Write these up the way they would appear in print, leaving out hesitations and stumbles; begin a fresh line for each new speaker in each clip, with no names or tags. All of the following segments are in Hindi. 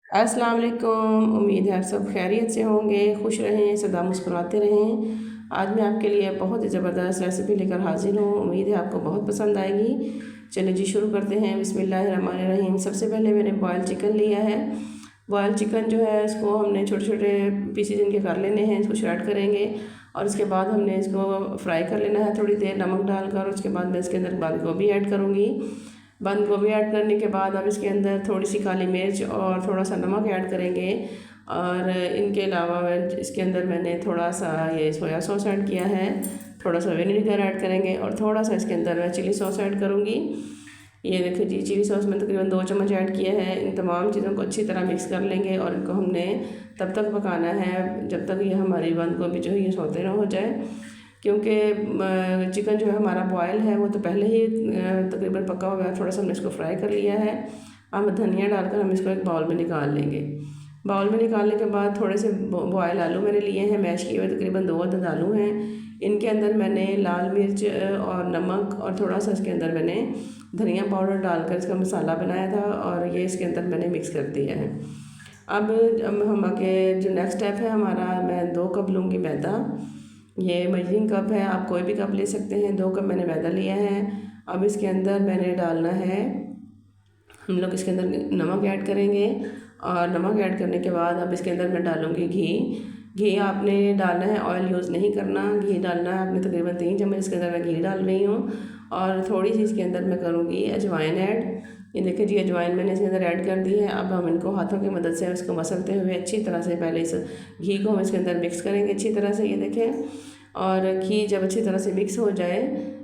अस्सलाम वालेकुम। उम्मीद है आप सब खैरियत से होंगे, खुश रहें, सदा मुस्कुराते रहें। आज मैं आपके लिए बहुत ही ज़बरदस्त रेसिपी लेकर हाजिर हूँ। उम्मीद है आपको बहुत पसंद आएगी। चलिए जी शुरू करते हैं। बिस्मिल्लाहिर्रहमानिर्रहीम। सबसे पहले मैंने बॉयल चिकन लिया है। बॉयल चिकन जो है इसको हमने छोटे छोटे पीसेज इनके कर लेने हैं। इसको श्रेड करेंगे और इसके बाद हमने इसको फ्राई कर लेना है थोड़ी देर नमक डालकर। उसके बाद मैं इसके अंदर बंद गोभी ऐड करूँगी। बंद गोभी ऐड करने के बाद अब इसके अंदर थोड़ी सी काली मिर्च और थोड़ा सा नमक ऐड करेंगे। और इनके अलावा इसके अंदर मैंने थोड़ा सा ये सोया सॉस ऐड किया है। थोड़ा सा विनेगर ऐड करेंगे और थोड़ा सा इसके अंदर मैं चिली सॉस ऐड करूँगी। ये देखिए जी, चिली सॉस में तकरीबन 2 चम्मच ऐड किया है। इन तमाम चीज़ों को अच्छी तरह मिक्स कर लेंगे और इनको हमने तब तक पकाना है जब तक ये हमारी बंद गोभी जो है ये सौते ना हो जाए, क्योंकि चिकन जो है हमारा बॉयल है वो तो पहले ही तकरीबन पका हुआ है। थोड़ा सा हमने इसको फ्राई कर लिया है। अब धनिया डालकर हम इसको एक बाउल में निकाल लेंगे। बाउल में निकालने के बाद थोड़े से बॉयल आलू मैंने लिए हैं, मैश किए हुए, तकरीबन 2 अदद आलू हैं। इनके अंदर मैंने लाल मिर्च और नमक और थोड़ा सा इसके अंदर मैंने धनिया पाउडर डालकर इसका मसाला बनाया था और ये इसके अंदर मैंने मिक्स कर दिया है। अब हम आगे जो नेक्स्ट स्टेप है हमारा, मैं 2 कप लूँगी मैदा। ये मेजरिंग कप है, आप कोई भी कप ले सकते हैं। 2 कप मैंने मैदा लिया है। अब इसके अंदर मैंने डालना है, हम लोग इसके अंदर नमक ऐड करेंगे और नमक ऐड करने के बाद अब इसके अंदर मैं डालूँगी घी। घी आपने डालना है, ऑयल यूज़ नहीं करना, घी डालना है आपने। तकरीबन 3 चम्मच इसके अंदर मैं घी डाल रही हूँ और थोड़ी सी इसके अंदर मैं करूँगी अजवाइन ऐड। ये देखिए जी, अजवाइन मैंने इसके अंदर ऐड कर दी है। अब हम इनको हाथों की मदद से इसको मसलते हुए अच्छी तरह से पहले इस घी को हम इसके अंदर मिक्स करेंगे अच्छी तरह से। ये देखें, और घी जब अच्छी तरह से मिक्स हो जाए,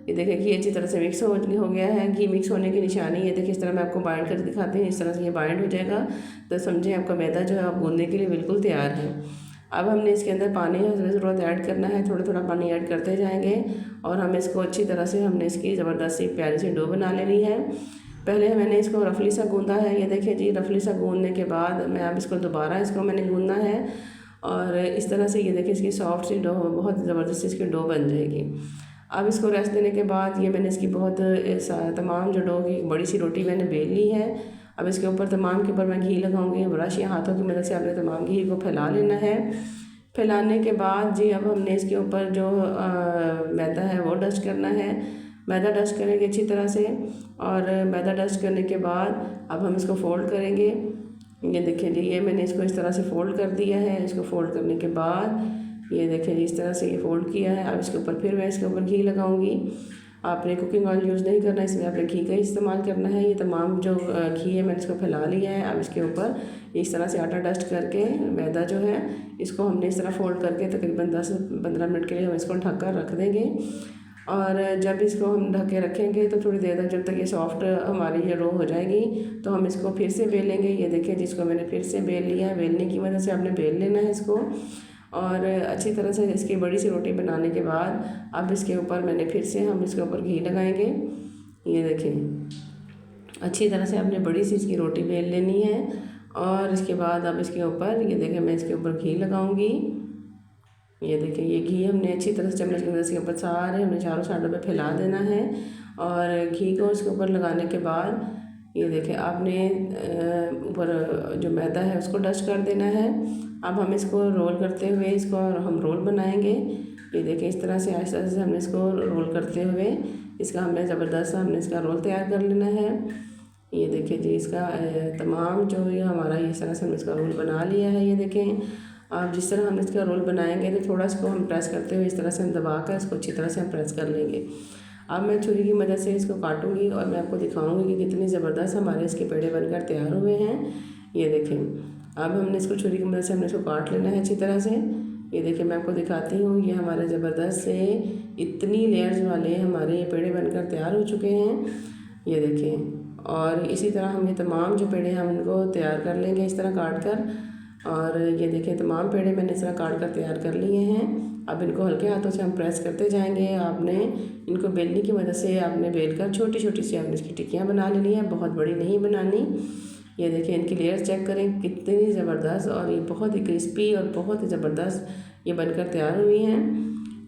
ये देखिए घी अच्छी तरह से मिक्स हो गया है। घी मिक्स होने की निशानी ये देखिए, इस तरह मैं आपको बाइंड करके दिखाती हूँ। इस तरह से ये बाइंड हो जाएगा तो समझें आपका मैदा जो है आप गूंदने के लिए बिल्कुल तैयार है। अब हमने इसके अंदर पानी ज़रूरत ऐड करना है, थोड़ा थोड़ा पानी ऐड करते जाएंगे और हम इसको अच्छी तरह से हमने इसकी ज़बरदस्त सी प्यारी सी डो बना लेनी है। पहले मैंने इसको रफली सा गूंदा है। ये देखिए जी, रफली सा गूंदने के बाद मैं अब इसको दोबारा इसको मैंने गूंदना है और इस तरह से ये देखिए इसकी सॉफ्ट सी डो, बहुत ज़बरदस्त इसकी डो बन जाएगी। अब इसको रेस्ट देने के बाद ये मैंने इसकी बहुत तमाम जो डो की बड़ी सी रोटी मैंने बेल ली है। अब इसके ऊपर तमाम के ऊपर मैं घी लगाऊंगी। ब्रश या हाथों की मदद से आपने तमाम घी को फैला लेना है। फैलाने के बाद जी अब हमने इसके ऊपर जो मैदा है वो डस्ट करना है। मैदा डस्ट करेंगे अच्छी तरह से और मैदा डस्ट करने के बाद अब हम इसको फोल्ड करेंगे। ये देखिए जी, ये मैंने इसको इस तरह से फ़ोल्ड कर दिया है। इसको फ़ोल्ड करने के बाद ये देखिए जी, इस तरह से ये फ़ोल्ड किया है। अब इसके ऊपर फिर मैं इसके ऊपर घी लगाऊंगी। आपने कुकिंग ऑयल यूज़ नहीं करना, इसमें आपने घी का इस्तेमाल करना है। ये तमाम जो घी है मैंने इसको फैला लिया है। अब इसके ऊपर इस तरह से आटा डस्ट करके मैदा जो है इसको हमने इस तरह फ़ोल्ड करके तकरीबन 10-15 मिनट के लिए हम इसको ढक कर रख देंगे। और जब इसको हम ढक के रखेंगे तो थोड़ी देर तक, जब तक ये सॉफ्ट हमारी ये रो हो जाएगी, तो हम इसको फिर से बेलेंगे। ये देखिए जिसको मैंने फिर से बेल लिया है। बेलने की मदद से आपने बेल लेना है इसको और अच्छी तरह से इसकी बड़ी सी रोटी बनाने के बाद अब इसके ऊपर मैंने फिर से हम इसके ऊपर घी लगाएंगे। ये देखिए अच्छी तरह से आपने बड़ी सी इसकी रोटी बेल लेनी है और इसके बाद अब इसके ऊपर ये देखिए मैं इसके ऊपर घी लगाऊंगी। ये देखिए ये घी हमने अच्छी तरह से चम्मच की मदद से ऊपर सारे हमने चारों साइडों पे फैला देना है और घी को इसके ऊपर लगाने के बाद ये देखिए आपने ऊपर जो मैदा है उसको डस्ट कर देना है। अब हम इसको रोल करते हुए इसको हम रोल बनाएंगे। ये देखिए इस तरह से आहिस्ता आहिस्ता हमने इसको रोल करते हुए इसका हमने ज़बरदस्त हमने इसका रोल तैयार कर लेना है। ये देखिए जी, इसका तमाम जो ये हमारा इस तरह से हमने इसका रोल बना लिया है। ये देखें, आप जिस तरह हम इसका रोल बनाएंगे तो थोड़ा इसको हम प्रेस करते हुए इस तरह से हम दबा कर इसको अच्छी तरह से हम प्रेस कर लेंगे। अब मैं छुरी की मदद से इसको काटूंगी और मैं आपको दिखाऊंगी कि कितनी ज़बरदस्त हमारे इसके पेड़े बनकर तैयार हुए हैं। ये देखें, अब हमने इसको छुरी की मदद से हमने इसको काट लेना है अच्छी तरह से। ये देखिए मैं आपको दिखाती हूँ, ये हमारे ज़बरदस्त से इतनी लेयर्स वाले हमारे ये पेड़े बनकर तैयार हो चुके हैं। ये देखिए, और इसी तरह हम ये तमाम जो पेड़े हम उनको तैयार कर लेंगे इस तरह काट कर। और ये देखिए तमाम पेड़े मैंने इस तरह काट कर तैयार कर लिए हैं। अब इनको हल्के हाथों से हम प्रेस करते जाएंगे। आपने इनको बेलने की मदद से आपने बेल कर छोटी छोटी सी आपने इसकी टिक्कियाँ बना लेनी है, बहुत बड़ी नहीं बनानी। ये देखिए इनकी लेयर्स चेक करें कितनी ज़बरदस्त, और ये बहुत ही क्रिस्पी और बहुत ही ज़बरदस्त ये बनकर तैयार हुई हैं।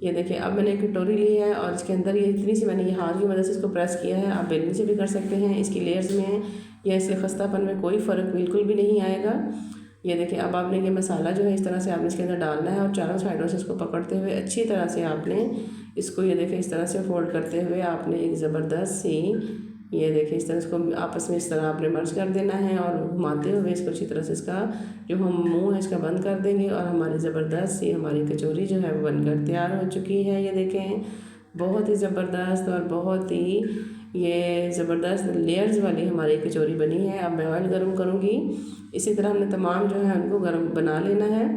ये देखिए अब मैंने एक कटोरी ली है और इसके अंदर ये इतनी सी मैंने ये हाथ की मदद से इसको प्रेस किया है। आप बेलने से भी कर सकते हैं। इसकी लेयर्स में या इससे खस्तापन में कोई फ़र्क बिल्कुल भी नहीं आएगा। ये देखिए, अब आपने ये मसाला जो है इस तरह से आपने इसके अंदर डालना है और चारों साइडों से इसको पकड़ते हुए अच्छी तरह से आपने इसको, ये देखिए, इस तरह से फोल्ड करते हुए आपने एक ज़बरदस्त सी, ये देखिए, इस तरह इसको आपस में इस तरह आपने मर्ज कर देना है और घुमाते हुए इसको अच्छी तरह से इसका जो हम मुंह है इसका बंद कर देंगे और हमारी ज़बरदस्त सी हमारी कचौरी जो है वो बनकर तैयार हो चुकी है। ये देखें, बहुत ही ज़बरदस्त और बहुत ही ये ज़बरदस्त लेयर्स वाली हमारी कचौरी बनी है। अब मैं ऑयल गर्म करूँगी। इसी तरह हमने तमाम जो है उनको गर्म बना लेना है।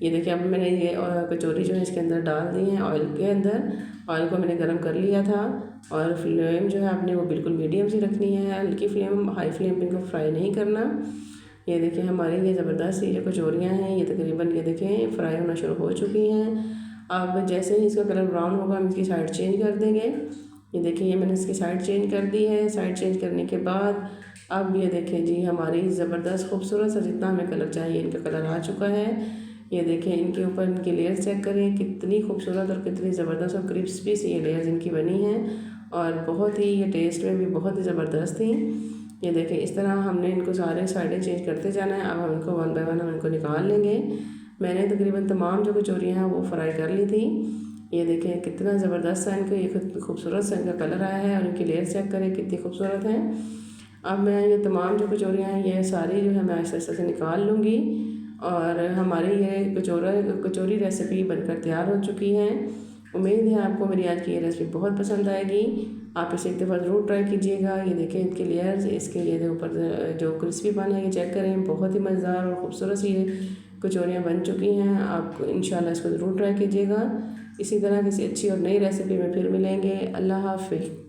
ये देखिए, अब मैंने ये कचौरी जो है इसके अंदर डाल दी है ऑयल के अंदर। ऑयल को मैंने गर्म कर लिया था और फ्लेम जो है आपने वो बिल्कुल मीडियम सी रखनी है, हल्की फ्लेम, हाई फ्लेम पे इनको फ्राई नहीं करना। ये देखिए, हमारी ये ज़बरदस्त सी जो कचौरियाँ हैं ये तकरीबन, ये देखें, फ्राई होना शुरू हो चुकी हैं। अब जैसे ही इसका कलर ब्राउन होगा हम इसकी साइड चेंज कर देंगे। ये देखिए, ये मैंने इसकी साइड चेंज कर दी है। साइड चेंज करने के बाद अब ये देखें जी, हमारी ज़बरदस्त खूबसूरत सा जितना हमें कलर चाहिए इनका कलर आ चुका है। ये देखें, इनके ऊपर इनकी लेयर्स चेक करें, कितनी खूबसूरत और कितनी ज़बरदस्त और क्रिस्पी सी ये लेयर्स इनकी बनी हैं और बहुत ही ये टेस्ट में भी बहुत ही ज़बरदस्त थी। ये देखें, इस तरह हमने इनको सारे साइडें चेंज करते जाना है। अब हम इनको वन बाय वन हम इनको निकाल लेंगे। मैंने तकरीबन तमाम जो कचौरियाँ हैं वो फ्राई कर ली थी। ये देखें, कितना ज़बरदस्त सा इनका ये खूबसूरत सा इनका कलर आया है और इनकी लेयर चेक करें कितनी खूबसूरत हैं। अब मैं ये तमाम जो कचौरियाँ हैं ये सारी जो है मैं ऐसे ऐसे से निकाल लूँगी और हमारी ये कचौरी रेसिपी बनकर तैयार हो चुकी है। उम्मीद है आपको मेरी आज की ये रेसिपी बहुत पसंद आएगी। आप इसे एक दफ़ा ज़रूर ट्राई कीजिएगा। ये देखें, इनके लेयर्स, इसके ये ऊपर जो क्रिस्पीपन है ये चेक करें, बहुत ही मज़ेदार और ख़ूबसूरत सी कचौरियाँ बन चुकी हैं। आप इंशाल्लाह इसको ज़रूर ट्राई कीजिएगा। इसी तरह किसी अच्छी और नई रेसिपी में फिर मिलेंगे। अल्लाह हाफ़िज़।